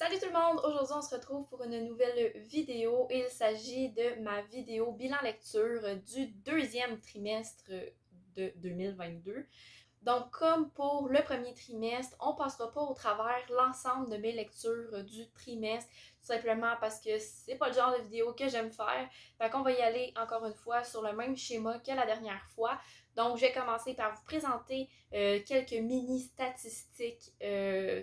Salut tout le monde! Aujourd'hui, on se retrouve pour une nouvelle vidéo. Il s'agit de ma vidéo bilan lecture du deuxième trimestre de 2022. Donc, comme pour le premier trimestre, on ne passera pas au travers l'ensemble de mes lectures du trimestre, tout simplement parce que c'est pas le genre de vidéo que j'aime faire. Fait qu'on va y aller encore une fois sur le même schéma que la dernière fois. Donc, je vais commencer par vous présenter quelques mini statistiques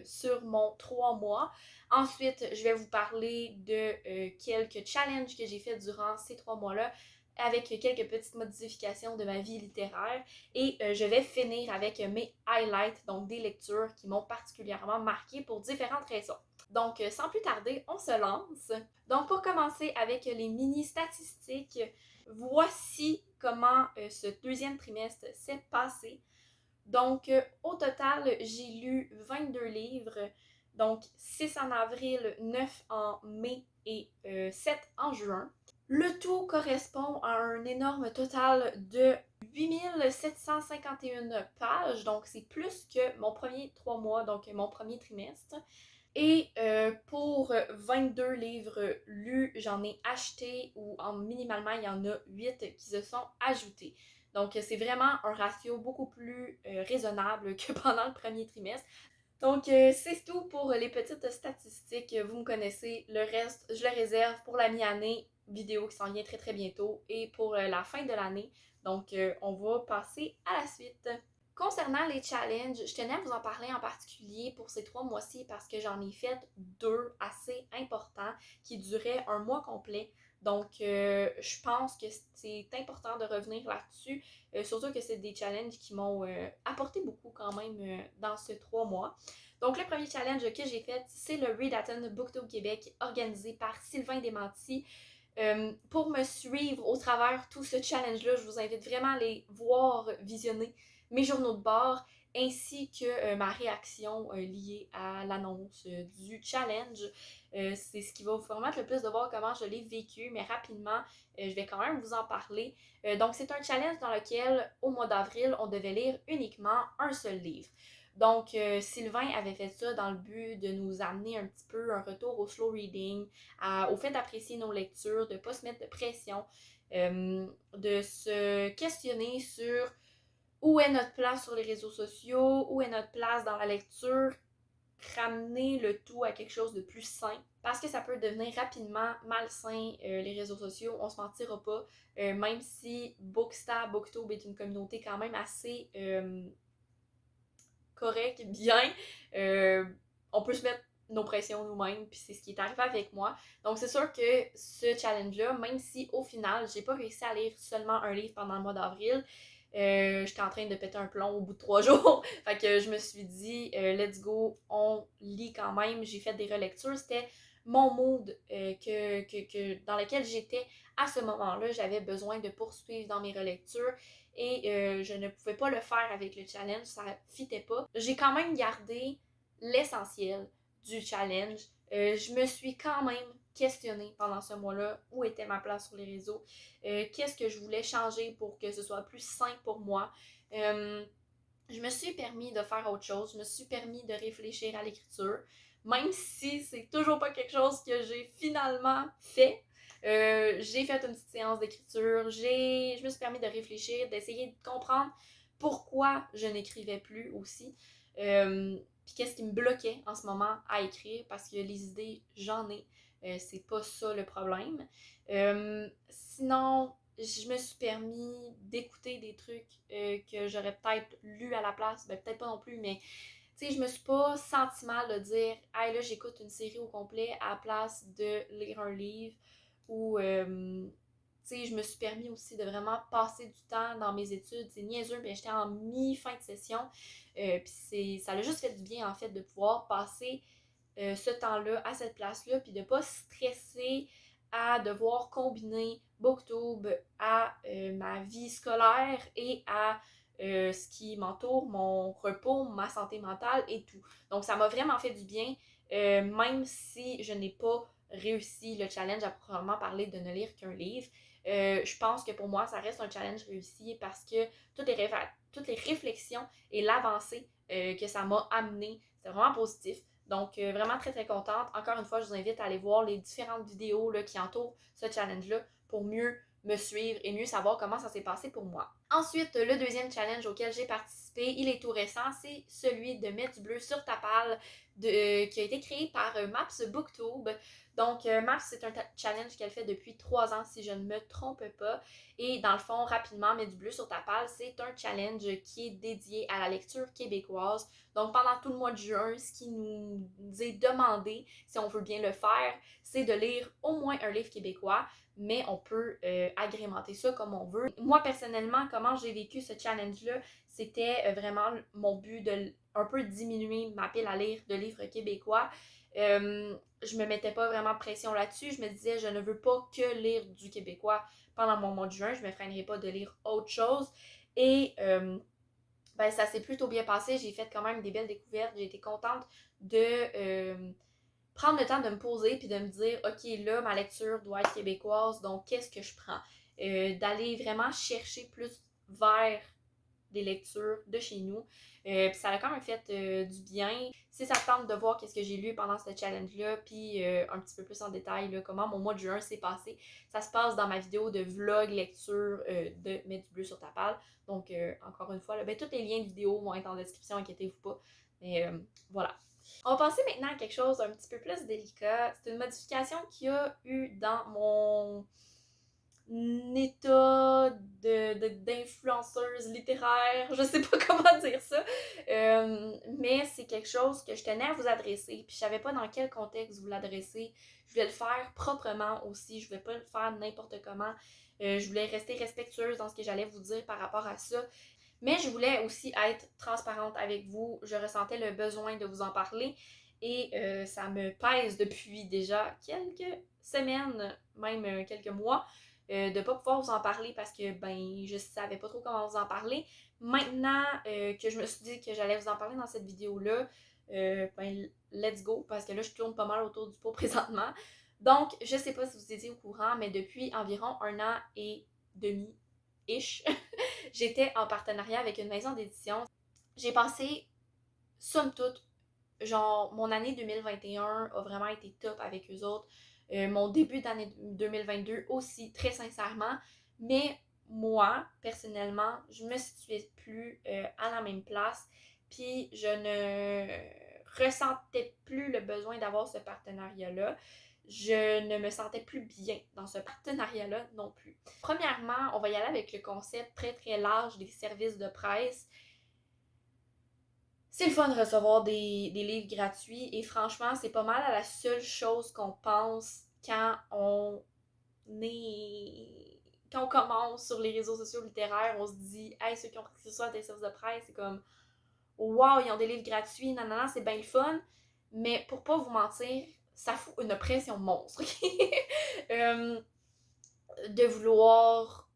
sur mon 3 mois. Ensuite, je vais vous parler de quelques challenges que j'ai fait durant ces 3 mois-là avec quelques petites modifications de ma vie littéraire. Et je vais finir avec mes highlights, donc des lectures qui m'ont particulièrement marqué pour différentes raisons. Donc, sans plus tarder, on se lance. Donc, pour commencer avec les mini statistiques, voici comment ce deuxième trimestre s'est passé. Donc, au total, j'ai lu 22 livres, donc 6 en avril, 9 en mai et 7 en juin. Le tout correspond à un énorme total de 8751 pages, donc c'est plus que mon premier 3 mois, donc mon premier trimestre. Et pour 22 livres lus, j'en ai acheté ou minimalement il y en a 8 qui se sont ajoutés. Donc c'est vraiment un ratio beaucoup plus raisonnable que pendant le premier trimestre. Donc c'est tout pour les petites statistiques. Vous me connaissez, le reste je le réserve pour la mi-année, vidéo qui s'en vient très très bientôt, et pour la fin de l'année. Donc on va passer à la suite. Concernant les challenges, je tenais à vous en parler en particulier pour ces 3 mois-ci parce que j'en ai fait 2 assez importants qui duraient un mois complet. Donc, je pense que c'est important de revenir là-dessus, surtout que c'est des challenges qui m'ont apporté beaucoup quand même dans ces 3 mois. Donc, le premier challenge que j'ai fait, c'est le Readathon Booktube Québec organisé par Sylvain Desmentis. Pour me suivre au travers tout ce challenge-là, je vous invite vraiment à aller voir, visionner mes journaux de bord ainsi que ma réaction liée à l'annonce du challenge. C'est ce qui va vous permettre le plus de voir comment je l'ai vécu, mais rapidement, je vais quand même vous en parler. Donc, c'est un challenge dans lequel, au mois d'avril, on devait lire uniquement un seul livre. Donc, Sylvain avait fait ça dans le but de nous amener un petit peu un retour au slow reading, au fait d'apprécier nos lectures, de ne pas se mettre de pression, de se questionner sur où est notre place sur les réseaux sociaux, où est notre place dans la lecture, ramener le tout à quelque chose de plus sain. Parce que ça peut devenir rapidement malsain, les réseaux sociaux, on se mentira pas. Même si Bookstar, Booktube est une communauté quand même assez correcte, bien, on peut se mettre nos pressions nous-mêmes, puis c'est ce qui est arrivé avec moi. Donc c'est sûr que ce challenge-là, même si au final, j'ai pas réussi à lire seulement un livre pendant le mois d'avril, j'étais en train de péter un plomb au bout de 3 jours. Fait que je me suis dit, let's go, on lit quand même. J'ai fait des relectures. C'était mon mood dans lequel j'étais à ce moment-là. J'avais besoin de poursuivre dans mes relectures et je ne pouvais pas le faire avec le challenge. Ça ne fitait pas. J'ai quand même gardé l'essentiel du challenge. Je me suis quand même questionnée pendant ce mois-là où était ma place sur les réseaux, qu'est-ce que je voulais changer pour que ce soit plus sain pour moi. Je me suis permis de faire autre chose, je me suis permis de réfléchir à l'écriture, même si c'est toujours pas quelque chose que j'ai finalement fait. J'ai fait une petite séance d'écriture, je me suis permis de réfléchir, d'essayer de comprendre pourquoi je n'écrivais plus aussi. Puis qu'est-ce qui me bloquait en ce moment à écrire, parce que les idées, j'en ai. C'est pas ça le problème. Sinon, je me suis permis d'écouter des trucs que j'aurais peut-être lu à la place. Ben, peut-être pas non plus, mais tu sais, je me suis pas senti mal de dire hey, là, j'écoute une série au complet à la place de lire un livre. Ou, tu sais, je me suis permis aussi de vraiment passer du temps dans mes études. C'est niaiseux, mais j'étais en mi-fin de session. Puis ça a juste fait du bien, en fait, de pouvoir passer ce temps-là à cette place-là, puis de ne pas stresser à devoir combiner Booktube à ma vie scolaire et à ce qui m'entoure, mon repos, ma santé mentale et tout. Donc ça m'a vraiment fait du bien, même si je n'ai pas réussi le challenge à proprement parler de ne lire qu'un livre. Je pense que pour moi, ça reste un challenge réussi parce que toutes les réflexions et l'avancée que ça m'a amené, c'est vraiment positif. Donc, vraiment très très contente. Encore une fois, je vous invite à aller voir les différentes vidéos là, qui entourent ce challenge-là pour mieux me suivre et mieux savoir comment ça s'est passé pour moi. Ensuite, le deuxième challenge auquel j'ai participé, il est tout récent, c'est celui de mettre du bleu sur ta palle qui a été créé par Maps Booktube. Donc, Maps, c'est un challenge qu'elle fait depuis 3 ans, si je ne me trompe pas. Et dans le fond, rapidement, mettre du bleu sur ta palle, c'est un challenge qui est dédié à la lecture québécoise. Donc, pendant tout le mois de juin, ce qui nous est demandé, si on veut bien le faire, c'est de lire au moins un livre québécois, mais on peut agrémenter ça comme on veut. Moi, personnellement, comment j'ai vécu ce challenge-là, c'était vraiment mon but de un peu diminuer ma pile à lire de livres québécois. Je me mettais pas vraiment de pression là-dessus. Je me disais, je ne veux pas que lire du québécois pendant mon mois de juin. Je me freinerai pas de lire autre chose. Et ben, ça s'est plutôt bien passé. J'ai fait quand même des belles découvertes. J'ai été contente de prendre le temps de me poser puis de me dire, OK, là, ma lecture doit être québécoise, donc qu'est-ce que je prends? D'aller vraiment chercher plus vers des lectures de chez nous. Puis ça a quand même fait du bien. Si ça te tente de voir qu'est-ce que j'ai lu pendant ce challenge-là, puis un petit peu plus en détail, là, comment mon mois de juin s'est passé, ça se passe dans ma vidéo de vlog lecture de Mettre du bleu sur ta palle. Donc, encore une fois, là, ben, tous les liens de vidéo vont être en description, inquiétez-vous pas. Mais voilà. On va passer maintenant à quelque chose d'un petit peu plus délicat. C'est une modification qu'il y a eu dans mon état d'influenceuse littéraire, je sais pas comment dire ça, mais c'est quelque chose que je tenais à vous adresser, puis je savais pas dans quel contexte vous l'adresser. Je voulais le faire proprement aussi, je voulais pas le faire n'importe comment, je voulais rester respectueuse dans ce que j'allais vous dire par rapport à ça, mais je voulais aussi être transparente avec vous, je ressentais le besoin de vous en parler, et ça me pèse depuis déjà quelques semaines, même quelques mois, de ne pas pouvoir vous en parler parce que ben je savais pas trop comment vous en parler. Maintenant que je me suis dit que j'allais vous en parler dans cette vidéo-là, ben let's go, parce que là je tourne pas mal autour du pot présentement. Donc, je sais pas si vous étiez au courant, mais depuis environ 1 an et demi-ish, j'étais en partenariat avec une maison d'édition. J'ai passé, somme toute, genre, mon année 2021 a vraiment été top avec eux autres. Mon début d'année 2022 aussi, très sincèrement. Mais moi, personnellement, je me situais plus à la même place. Puis je ne ressentais plus le besoin d'avoir ce partenariat-là. Je ne me sentais plus bien dans ce partenariat-là non plus. Premièrement, on va y aller avec le concept très très large des services de presse. C'est le fun de recevoir des livres gratuits et franchement, c'est pas mal à la seule chose qu'on pense quand on commence sur les réseaux sociaux littéraires, on se dit, hey, ceux qui ont reçu ça à des services de presse, c'est comme, wow, ils ont des livres gratuits, nanana, c'est bien le fun. Mais pour pas vous mentir, ça fout une pression monstre. euh, de vouloir,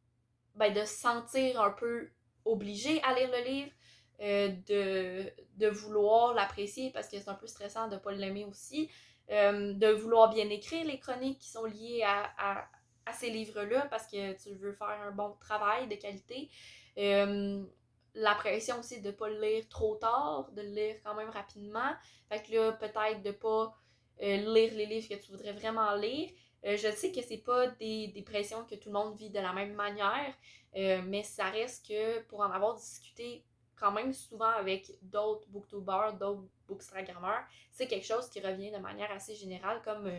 ben, de se sentir un peu obligé à lire le livre, de vouloir l'apprécier parce que c'est un peu stressant de ne pas l'aimer aussi, de vouloir bien écrire les chroniques qui sont liées à ces livres-là parce que tu veux faire un bon travail de qualité. La pression aussi de ne pas le lire trop tard, de le lire quand même rapidement. Fait que là, peut-être de ne pas lire les livres que tu voudrais vraiment lire. Je sais que c'est pas des pressions que tout le monde vit de la même manière, mais ça reste que pour en avoir discuté quand même souvent avec d'autres booktubers, d'autres bookstagrammeurs, c'est quelque chose qui revient de manière assez générale comme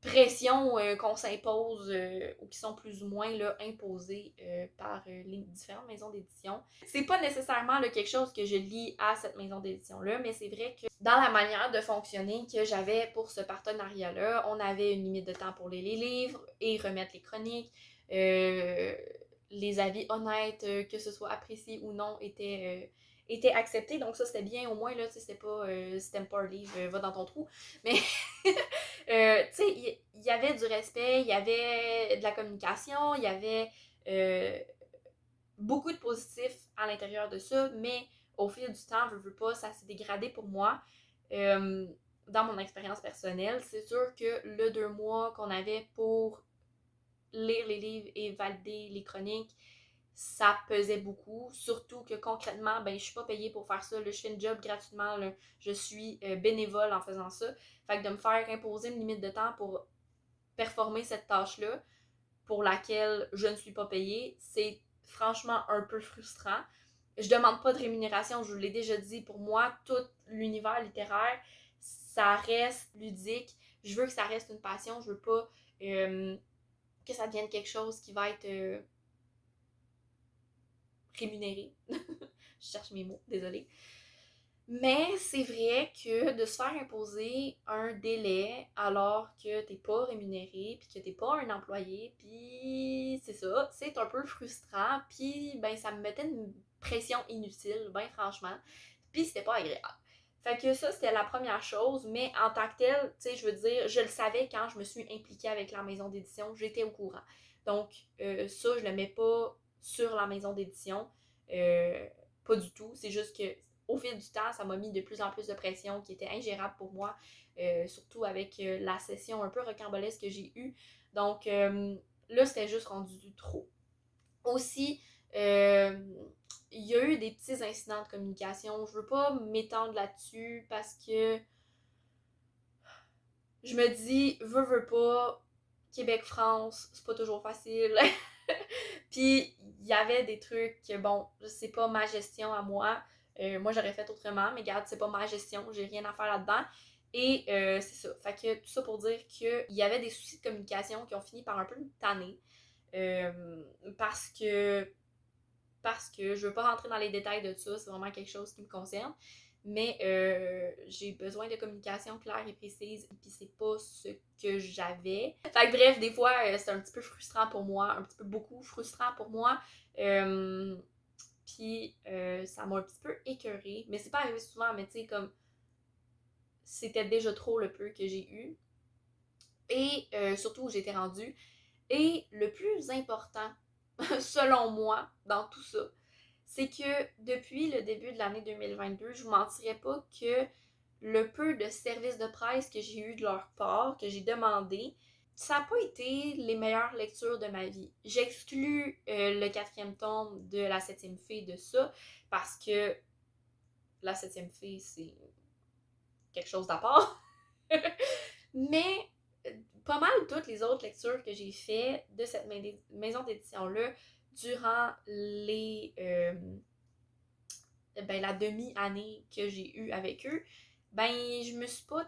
pression qu'on s'impose ou qui sont plus ou moins là, imposées par les différentes maisons d'édition. C'est pas nécessairement là, quelque chose que je lis à cette maison d'édition-là, mais c'est vrai que dans la manière de fonctionner que j'avais pour ce partenariat-là, on avait une limite de temps pour lire les livres et remettre les chroniques. Les avis honnêtes, que ce soit apprécié ou non, étaient acceptés. Donc ça, c'était bien. Au moins, là, c'était pas si t'aimes pas un livre, va dans ton trou. Mais tu sais, il y avait du respect, il y avait de la communication, il y avait beaucoup de positifs à l'intérieur de ça, mais au fil du temps, veux pas, ça s'est dégradé pour moi. Dans mon expérience personnelle, c'est sûr que le 2 mois qu'on avait pour lire les livres et valider les chroniques, ça pesait beaucoup. Surtout que concrètement, ben je suis pas payée pour faire ça. Là, je fais une job gratuitement. Là, je suis bénévole en faisant ça. Fait que de me faire imposer une limite de temps pour performer cette tâche-là, pour laquelle je ne suis pas payée, c'est franchement un peu frustrant. Je demande pas de rémunération, je vous l'ai déjà dit. Pour moi, tout l'univers littéraire, ça reste ludique. Je veux que ça reste une passion. Je veux pas que ça devienne quelque chose qui va être rémunéré. Je cherche mes mots, désolée. Mais c'est vrai que de se faire imposer un délai alors que t'es pas rémunéré, puis que t'es pas un employé, puis c'est ça, c'est un peu frustrant, puis ben ça me mettait une pression inutile, ben franchement, puis c'était pas agréable. Fait que ça, c'était la première chose, mais en tant que telle, tu sais, je veux dire, je le savais quand je me suis impliquée avec la maison d'édition, j'étais au courant. Donc, ça, je le mets pas sur la maison d'édition, pas du tout, c'est juste que au fil du temps, ça m'a mis de plus en plus de pression qui était ingérable pour moi, surtout avec la session un peu rocambolesque que j'ai eue. Donc là, c'était juste rendu trop. Aussi, il y a eu des petits incidents de communication. Je veux pas m'étendre là-dessus parce que je me dis, veux pas, Québec-France, c'est pas toujours facile. Puis il y avait des trucs que, bon, c'est pas ma gestion à moi. Moi, j'aurais fait autrement, mais regarde, c'est pas ma gestion, j'ai rien à faire là-dedans. Et c'est ça. Fait que tout ça pour dire qu'il y avait des soucis de communication qui ont fini par un peu me tanner. Euh, parce que je veux pas rentrer dans les détails de ça, c'est vraiment quelque chose qui me concerne. Mais j'ai besoin de communication claire et précise, puis c'est pas ce que j'avais. Fait que bref, des fois, c'est un petit peu frustrant pour moi, un petit peu beaucoup frustrant pour moi. Puis ça m'a un petit peu écœurée, mais c'est pas arrivé souvent, mais tu sais, comme c'était déjà trop le peu que j'ai eu. Et surtout où j'étais rendue. Et le plus important, selon moi, dans tout ça, c'est que depuis le début de l'année 2022, je vous mentirais pas que le peu de services de presse que j'ai eu de leur part, que j'ai demandé, ça n'a pas été les meilleures lectures de ma vie. J'exclus le quatrième tome de La Septième Fée de ça, parce que La Septième Fée, c'est quelque chose d'à part. Mais pas mal toutes les autres lectures que j'ai faites de cette maison d'édition-là durant la demi-année que j'ai eue avec eux, ben je me suis pas.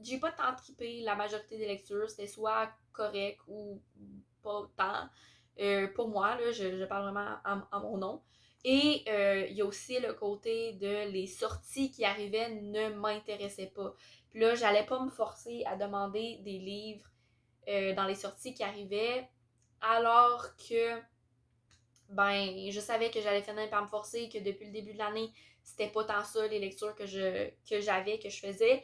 J'ai pas tant trippé la majorité des lectures, c'était soit correct ou pas tant. Pour moi, là, je parle vraiment en mon nom. Et il y a aussi le côté de les sorties qui arrivaient ne m'intéressaient pas. Puis là, j'allais pas me forcer à demander des livres dans les sorties qui arrivaient, alors que ben je savais que j'allais finir par me forcer, que depuis le début de l'année, c'était pas tant ça les lectures que je faisais.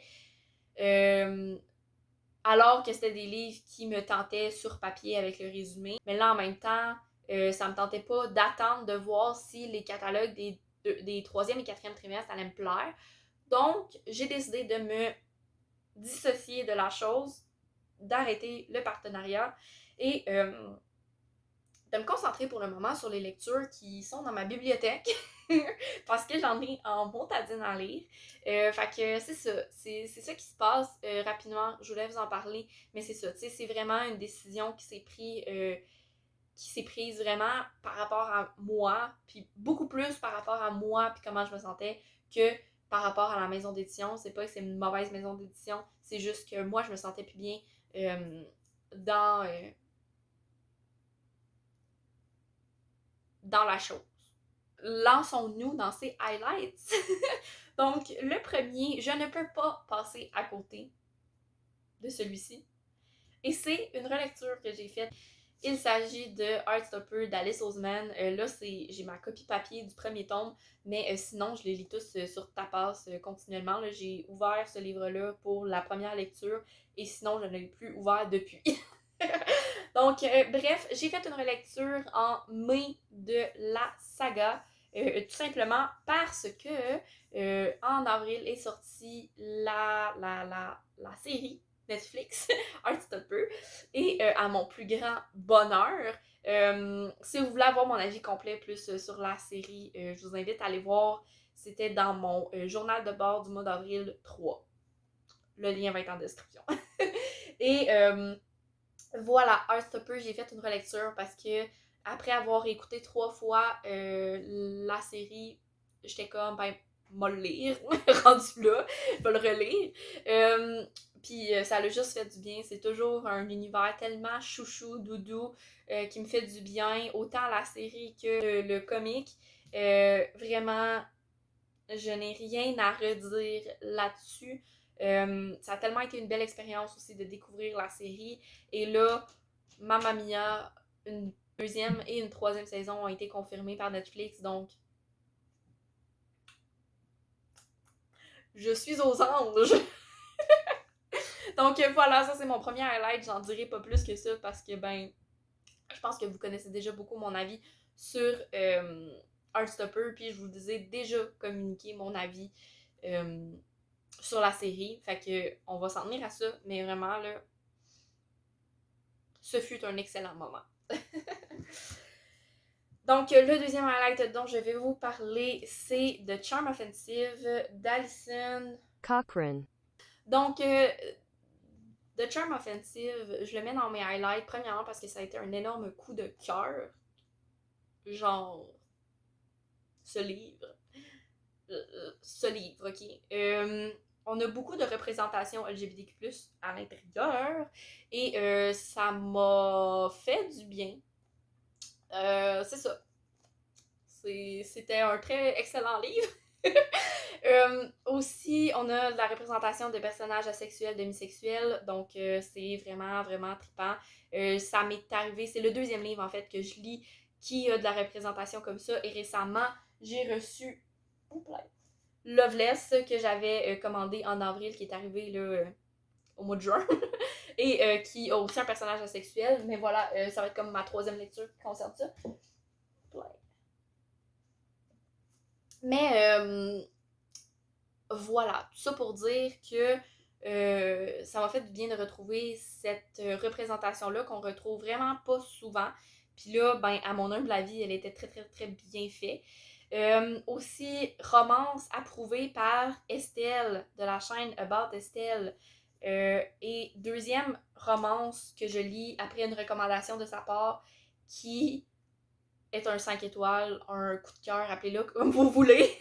Euh, alors que c'était des livres qui me tentaient sur papier avec le résumé. Mais là, en même temps, ça me tentait pas d'attendre de voir si les catalogues des troisième et quatrième trimestres allaient me plaire. Donc, j'ai décidé de me dissocier de la chose, d'arrêter le partenariat et de me concentrer pour le moment sur les lectures qui sont dans ma bibliothèque parce que j'en ai en montadine à lire. Fait que c'est ça, c'est ça qui se passe rapidement, je voulais vous en parler, mais c'est ça, tu sais, c'est vraiment une décision qui s'est prise vraiment par rapport à moi, puis beaucoup plus par rapport à moi, puis comment je me sentais, que par rapport à la maison d'édition. C'est pas que c'est une mauvaise maison d'édition, c'est juste que moi, je me sentais plus bien dans, dans la chose. Lançons-nous dans ces highlights. Donc, le premier, je ne peux pas passer à côté de celui-ci. Et c'est une relecture que j'ai faite. Il s'agit de Heartstopper d'Alice Oseman. Là, j'ai ma copie papier du premier tome, mais sinon, je les lis tous sur Tapas continuellement. Là, j'ai ouvert ce livre-là pour la première lecture et sinon, je ne l'ai plus ouvert depuis. Donc, bref, j'ai fait une relecture en mai de la saga, tout simplement parce que en avril est sortie la série Netflix, Heartstopper, et à mon plus grand bonheur, Si vous voulez avoir mon avis complet plus sur la série, je vous invite à aller voir. C'était dans mon journal de bord du mois d'avril 3. Le lien va être en description. Et voilà, Heartstopper, j'ai fait une relecture parce que après avoir écouté 3 fois la série, j'étais comme, ben, m'a le lire, rendu là, je vais le relire. Puis ça l'a juste fait du bien. C'est toujours un univers tellement chouchou, doudou, qui me fait du bien, autant la série que le comic. Vraiment, je n'ai rien à redire là-dessus. Ça a tellement été une belle expérience aussi de découvrir la série. Et là, Mamma Mia, une deuxième et une troisième saison ont été confirmées par Netflix. Donc, je suis aux anges! Donc voilà, ça c'est mon premier highlight. J'en dirai pas plus que ça parce que, ben, je pense que vous connaissez déjà beaucoup mon avis sur Heartstopper. Puis je vous ai déjà communiqué mon avis sur la série. Fait que on va s'en tenir à ça. Mais vraiment, là, ce fut un excellent moment. Donc, le deuxième highlight dont je vais vous parler, c'est The Charm Offensive d'Alison Cochrane. Donc, The Charm Offensive, je le mets dans mes highlights, premièrement parce que ça a été un énorme coup de cœur. Genre, ce livre. Ce livre, ok? On a beaucoup de représentations LGBTQ+, à l'intérieur, et ça m'a fait du bien. C'est ça. C'était un très excellent livre. Aussi, on a de la représentation de personnages asexuels, demisexuels, donc c'est vraiment, vraiment trippant. Ça m'est arrivé, c'est le deuxième livre en fait que je lis qui a de la représentation comme ça, et récemment, j'ai reçu Loveless que j'avais commandé en avril, qui est arrivé là, au mois de juin, et qui a aussi un personnage asexuel, mais voilà, ça va être comme ma troisième lecture qui concerne ça. Mais voilà, tout ça pour dire que ça m'a fait du bien de retrouver cette représentation-là qu'on retrouve vraiment pas souvent. Puis là, ben, à mon humble avis, elle était très, très, très bien faite. Aussi, romance approuvée par Estelle de la chaîne About Estelle. Et deuxième romance que je lis après une recommandation de sa part qui est un 5 étoiles, un coup de cœur, appelez-le comme vous voulez,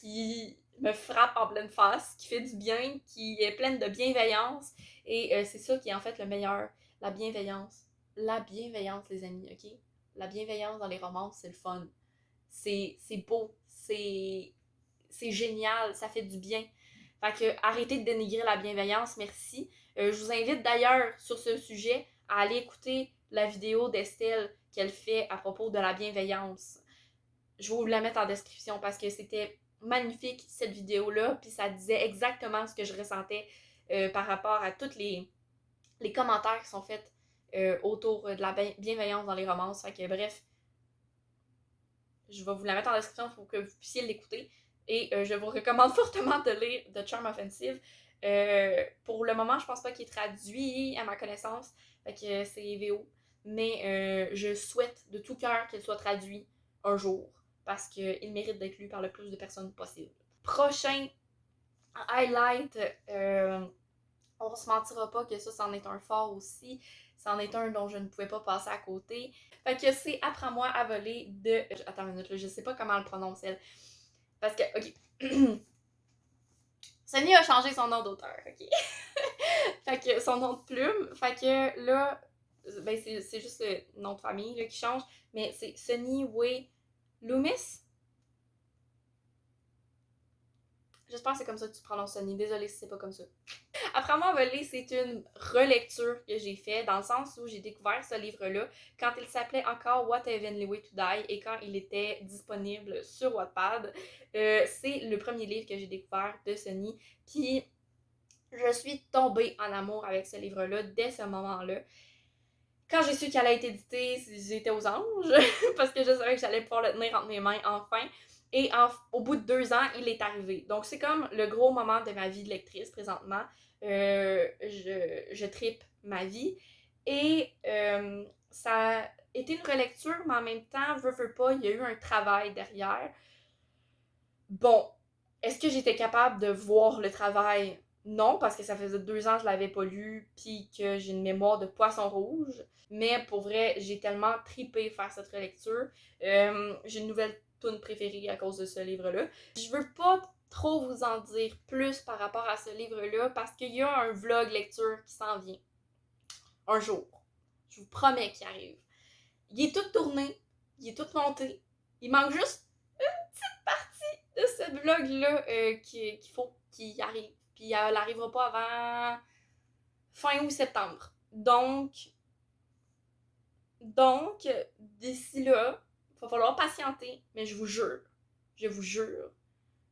qui me frappe en pleine face, qui fait du bien, qui est pleine de bienveillance. Et c'est ça qui est en fait le meilleur, la bienveillance. La bienveillance, les amis, ok? La bienveillance dans les romances, c'est le fun. C'est beau, c'est génial, ça fait du bien. Fait que arrêtez de dénigrer la bienveillance, merci. Je vous invite d'ailleurs sur ce sujet à aller écouter la vidéo d'Estelle qu'elle fait à propos de la bienveillance. Je vais vous la mettre en description parce que c'était magnifique cette vidéo-là, puis ça disait exactement ce que je ressentais par rapport à tous les commentaires qui sont faits autour de la bienveillance dans les romances. Fait que bref, je vais vous la mettre en description pour que vous puissiez l'écouter. Et je vous recommande fortement de lire The Charm Offensive. Pour le moment, je pense pas qu'il est traduit à ma connaissance. Fait que c'est VO. Mais je souhaite de tout cœur qu'il soit traduit un jour. Parce qu'il mérite d'être lu par le plus de personnes possible. Prochain highlight. On se mentira pas que ça, c'en est un fort aussi. C'en est un dont je ne pouvais pas passer à côté. Fait que c'est Apprends-moi à voler de... Attends une minute, là, je sais pas comment elle prononce, elle. Parce que, ok. Sonny a changé son nom d'auteur, ok? Fait que son nom de plume. Fait que là, ben c'est juste le nom de famille là, qui change. Mais c'est Sonny Way Loomis. J'espère que c'est comme ça que tu prononces Sonny. Désolée si c'est pas comme ça. Apprends-moi à voler, c'est une relecture que j'ai faite dans le sens où j'ai découvert ce livre-là quand il s'appelait encore What a Heavenly Way to Die et quand il était disponible sur Wattpad. C'est le premier livre que j'ai découvert de Sonny. Puis je suis tombée en amour avec ce livre-là dès ce moment-là. Quand j'ai su qu'elle a été éditée, j'étais aux anges parce que je savais que j'allais pouvoir le tenir entre mes mains enfin. Et au bout de 2 ans, il est arrivé. Donc, c'est comme le gros moment de ma vie de lectrice présentement. Je trippe ma vie. Et ça a été une relecture, mais en même temps, veux pas, il y a eu un travail derrière. Bon, est-ce que j'étais capable de voir le travail? Non, parce que ça faisait 2 ans que je l'avais pas lu, puis que j'ai une mémoire de poisson rouge. Mais pour vrai, j'ai tellement tripé faire cette relecture. J'ai une nouvelle toune préférée à cause de ce livre-là. Je veux pas trop vous en dire plus par rapport à ce livre-là, parce qu'il y a un vlog lecture qui s'en vient. Un jour. Je vous promets qu'il arrive. Il est tout tourné, il est tout monté. Il manque juste partie de ce vlog-là qu'il faut qu'il arrive. Puis elle n'arrivera pas avant fin août septembre. Donc d'ici là, il va falloir patienter, mais je vous jure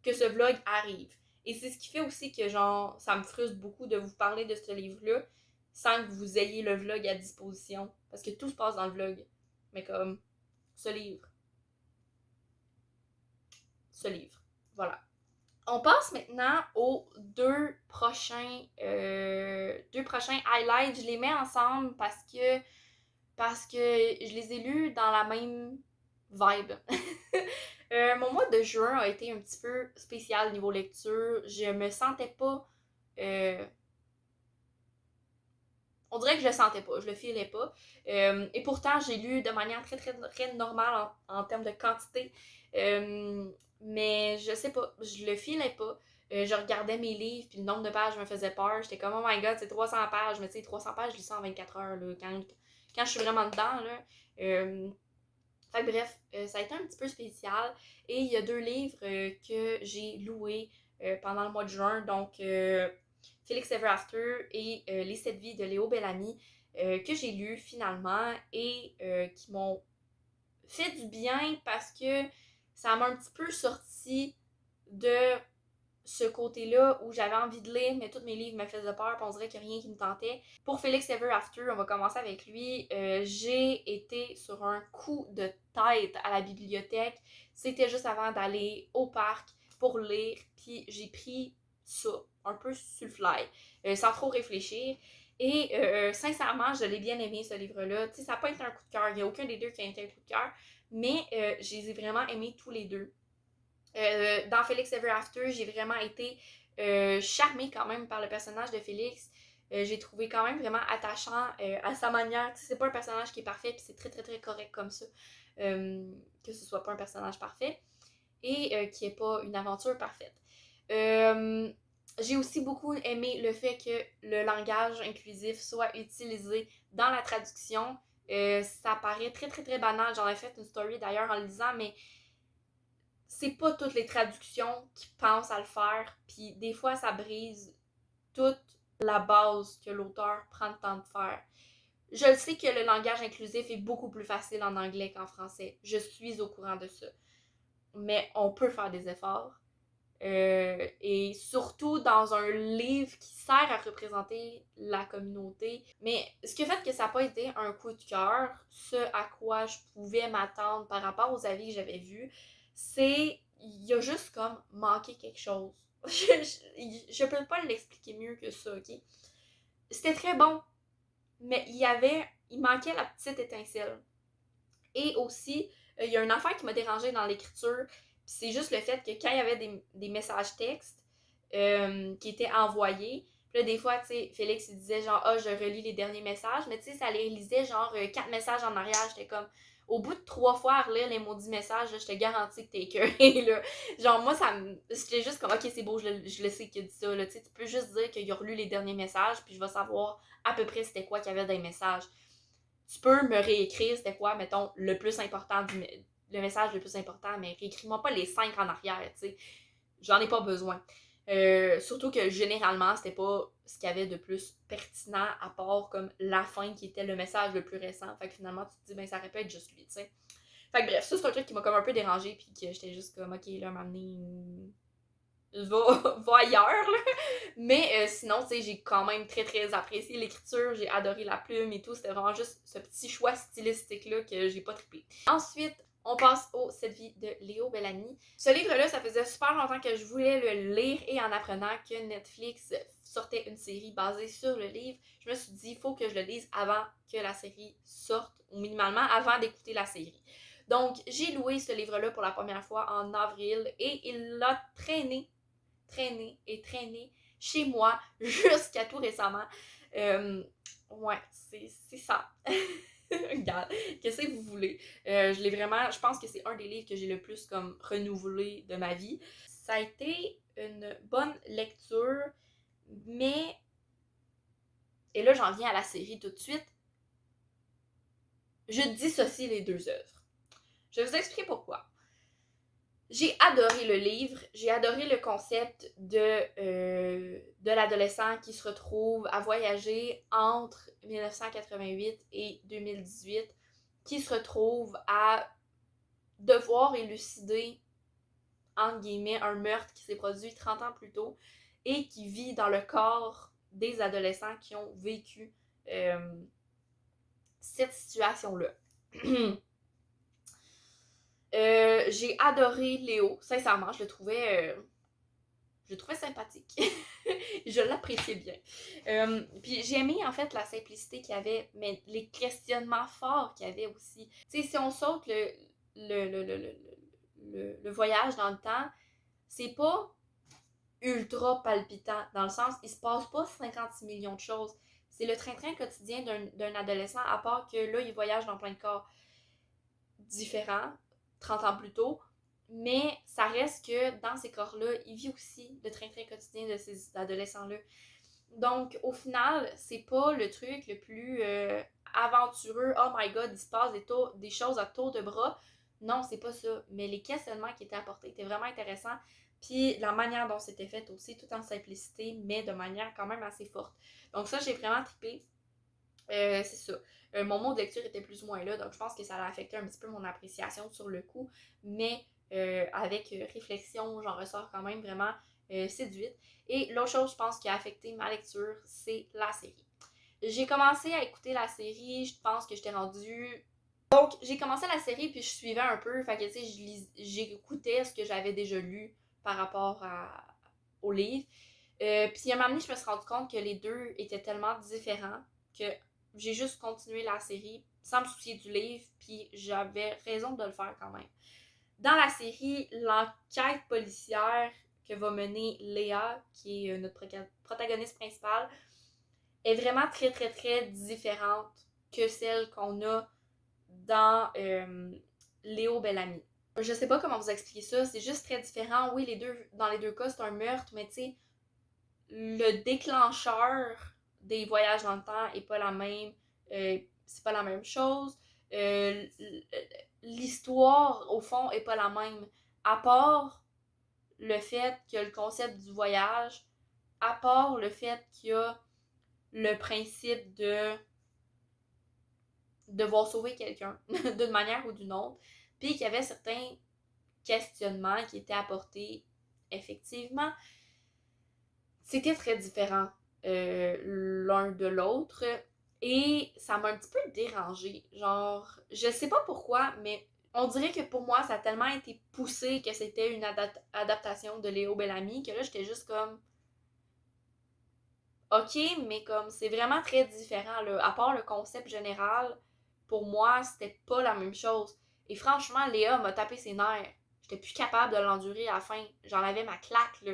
que ce vlog arrive. Et c'est ce qui fait aussi que genre ça me frustre beaucoup de vous parler de ce livre-là sans que vous ayez le vlog à disposition. Parce que tout se passe dans le vlog. Mais comme ce livre. Voilà. On passe maintenant aux deux prochains highlights. Je les mets ensemble parce que je les ai lus dans la même vibe. Mon mois de juin a été un petit peu spécial niveau lecture. Je me sentais pas... on dirait que je le sentais pas, je le filais pas. Et pourtant, j'ai lu de manière très, très, très normale en termes de quantité. Mais je sais pas, je le filais pas. Je regardais mes livres, puis le nombre de pages me faisait peur. J'étais comme, oh my god, c'est 300 pages. Mais tu sais, 300 pages, je lis ça en 24 heures, là, quand je suis vraiment dedans, là. Fait que bref, ça a été un petit peu spécial. Et il y a 2 livres que j'ai loués pendant le mois de juin. Donc, Felix Ever After et Les 7 vies de Léo Bellamy, que j'ai lu finalement et qui m'ont fait du bien parce que ça m'a un petit peu sorti de ce côté-là où j'avais envie de lire, mais tous mes livres me faisaient peur, puis on dirait qu'il n'y a rien qui me tentait. Pour Felix Ever After, on va commencer avec lui. J'ai été sur un coup de tête à la bibliothèque. C'était juste avant d'aller au parc pour lire, puis j'ai pris ça, un peu sur le fly, sans trop réfléchir. Et sincèrement, je l'ai bien aimé, ce livre-là. Tu sais, ça n'a pas été un coup de cœur. Il n'y a aucun des deux qui a été un coup de cœur. Mais je les ai vraiment aimés tous les deux. Dans Felix Ever After, j'ai vraiment été charmée quand même par le personnage de Félix. J'ai trouvé quand même vraiment attachant à sa manière. Tu sais, c'est pas un personnage qui est parfait, puis c'est très très très correct comme ça. Que ce soit pas un personnage parfait. Et qui est pas une aventure parfaite. J'ai aussi beaucoup aimé le fait que le langage inclusif soit utilisé dans la traduction. Ça paraît très très très banal. J'en ai fait une story d'ailleurs en le lisant, mais c'est pas toutes les traductions qui pensent à le faire, puis des fois ça brise toute la base que l'auteur prend le temps de faire. Je le sais que le langage inclusif est beaucoup plus facile en anglais qu'en français. Je suis au courant de ça. Mais on peut faire des efforts. Et surtout dans un livre qui sert à représenter la communauté. Mais ce qui a fait que ça n'a pas été un coup de cœur, ce à quoi je pouvais m'attendre par rapport aux avis que j'avais vus, c'est il y a juste comme manqué quelque chose. je peux pas l'expliquer mieux que ça, ok? C'était très bon, mais il manquait la petite étincelle. Et aussi, il y a une affaire qui m'a dérangée dans l'écriture, puis c'est juste le fait que quand il y avait des messages textes qui étaient envoyés, puis là, des fois, tu sais, Félix, il disait genre, ah, je relis les derniers messages, mais tu sais, ça les lisait genre 4 messages en arrière. J'étais comme, au bout de 3 fois à relire les maudits messages, là, je te garantis que t'es écœuré, là. Genre, moi, j'étais juste comme, ok, c'est beau, je le sais qu'il a dit ça, là. Tu sais, tu peux juste dire qu'il a relu les derniers messages, puis je vais savoir à peu près c'était quoi qu'il y avait dans les messages. Tu peux me réécrire c'était quoi, mettons, le plus important, le message le plus important, mais réécris-moi pas les 5 en arrière, tu sais. J'en ai pas besoin. Surtout que généralement, c'était pas ce qu'il y avait de plus pertinent à part comme la fin qui était le message le plus récent. Fait que finalement, tu te dis, ben ça aurait pu être juste lui, tu sais. Fait que bref, ça c'est un truc qui m'a comme un peu dérangé, puis que j'étais juste comme, ok, là, m'amener. Va ailleurs, là. Mais sinon, tu sais, j'ai quand même très très apprécié l'écriture, j'ai adoré la plume et tout. C'était vraiment juste ce petit choix stylistique-là que j'ai pas trippé. Ensuite, On passe au Cette vie de Léo Bellamy. Ce livre-là, ça faisait super longtemps que je voulais le lire et en apprenant que Netflix sortait une série basée sur le livre, je me suis dit, il faut que je le lise avant que la série sorte, ou minimalement avant d'écouter la série. Donc, j'ai loué ce livre-là pour la première fois en avril et il l'a traîné chez moi jusqu'à tout récemment. Ouais, c'est ça. Regarde, qu'est-ce que vous voulez? Je pense que c'est un des livres que j'ai le plus comme renouvelé de ma vie. Ça a été une bonne lecture, mais, et là j'en viens à la série tout de suite, je dissocie les deux œuvres. Je vais vous expliquer pourquoi. J'ai adoré le livre, j'ai adoré le concept de l'adolescent qui se retrouve à voyager entre 1988 et 2018, qui se retrouve à devoir élucider, entre guillemets, un meurtre qui s'est produit 30 ans plus tôt et qui vit dans le corps des adolescents qui ont vécu cette situation-là. J'ai adoré Léo, sincèrement, je le trouvais sympathique. Je l'appréciais bien. Puis j'ai aimé en fait la simplicité qu'il y avait, mais les questionnements forts qu'il y avait aussi. Tu sais, si on saute le voyage dans le temps, c'est pas ultra palpitant, dans le sens, il se passe pas 56 millions de choses. C'est le train-train quotidien d'un adolescent, à part que là, il voyage dans plein de corps différents, 30 ans plus tôt, mais ça reste que dans ces corps-là, il vit aussi le train-train quotidien de ces adolescents-là. Donc, au final, c'est pas le truc le plus aventureux, oh my god, il se passe des choses à tour de bras. Non, c'est pas ça. Mais les questionnements qui étaient apportés étaient vraiment intéressants. Puis la manière dont c'était fait aussi, tout en simplicité, mais de manière quand même assez forte. Donc ça, j'ai vraiment trippé. C'est ça. Mon mot de lecture était plus ou moins là, donc je pense que ça a affecté un petit peu mon appréciation sur le coup, mais avec réflexion, j'en ressors quand même vraiment séduite. Et l'autre chose, je pense, qui a affecté ma lecture, c'est la série. J'ai commencé à écouter la série, je pense que j'étais rendue... Donc, j'ai commencé la série, puis je suivais un peu, fait que, tu sais, j'écoutais ce que j'avais déjà lu par rapport au livre. Puis à un moment donné, je me suis rendu compte que les deux étaient tellement différents que j'ai juste continué la série sans me soucier du livre, puis j'avais raison de le faire quand même. Dans la série, l'enquête policière que va mener Léa, qui est notre protagoniste principale, est vraiment très très très différente que celle qu'on a dans Léo Bellamy. Je sais pas comment vous expliquer ça, c'est juste très différent. Oui, dans les deux cas, c'est un meurtre, mais tu sais, le déclencheur des voyages dans le temps est pas la même. C'est pas la même chose. L'histoire, au fond, est pas la même. À part le fait qu'il y a le concept du voyage, à part le fait qu'il y a le principe de devoir sauver quelqu'un d'une manière ou d'une autre, puis qu'il y avait certains questionnements qui étaient apportés effectivement. C'était très différent l'un de l'autre et ça m'a un petit peu dérangée. Genre, je sais pas pourquoi, mais on dirait que pour moi, ça a tellement été poussé que c'était une adaptation de Léo Bellamy que là, j'étais juste comme... Ok, mais comme c'est vraiment très différent, là. À part le concept général, pour moi, c'était pas la même chose. Et franchement, Léa m'a tapé ses nerfs. J'étais plus capable de l'endurer à la fin. J'en avais ma claque, là.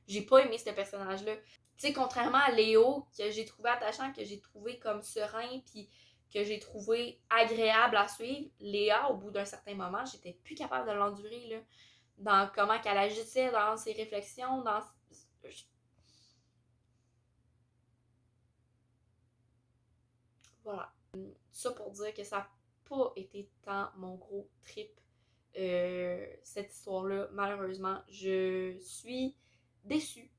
J'ai pas aimé ce personnage-là. Tu sais, contrairement à Léo, que j'ai trouvé attachant, que j'ai trouvé comme serein, puis que j'ai trouvé agréable à suivre, Léa, au bout d'un certain moment, j'étais plus capable de l'endurer, là. Dans comment qu'elle agissait, dans ses réflexions, dans... Voilà. Ça pour dire que ça n'a pas été tant mon gros trip, cette histoire-là. Malheureusement, je suis déçue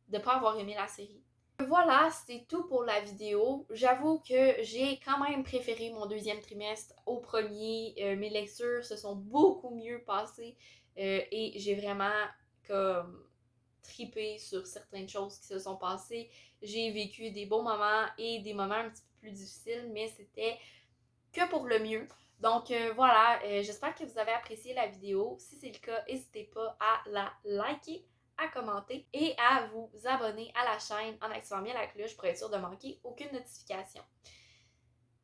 de ne pas avoir aimé la série. Voilà, c'est tout pour la vidéo. J'avoue que j'ai quand même préféré mon deuxième trimestre au premier. Mes lectures se sont beaucoup mieux passées et j'ai vraiment comme tripé sur certaines choses qui se sont passées. J'ai vécu des bons moments et des moments un petit peu plus difficiles, mais c'était que pour le mieux. Donc voilà, j'espère que vous avez apprécié la vidéo. Si c'est le cas, n'hésitez pas à la liker, à commenter et à vous abonner à la chaîne en activant bien la cloche pour être sûr de manquer aucune notification.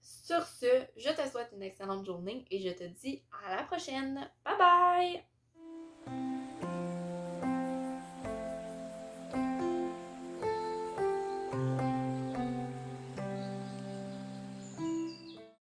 Sur ce, je te souhaite une excellente journée et je te dis à la prochaine. Bye bye!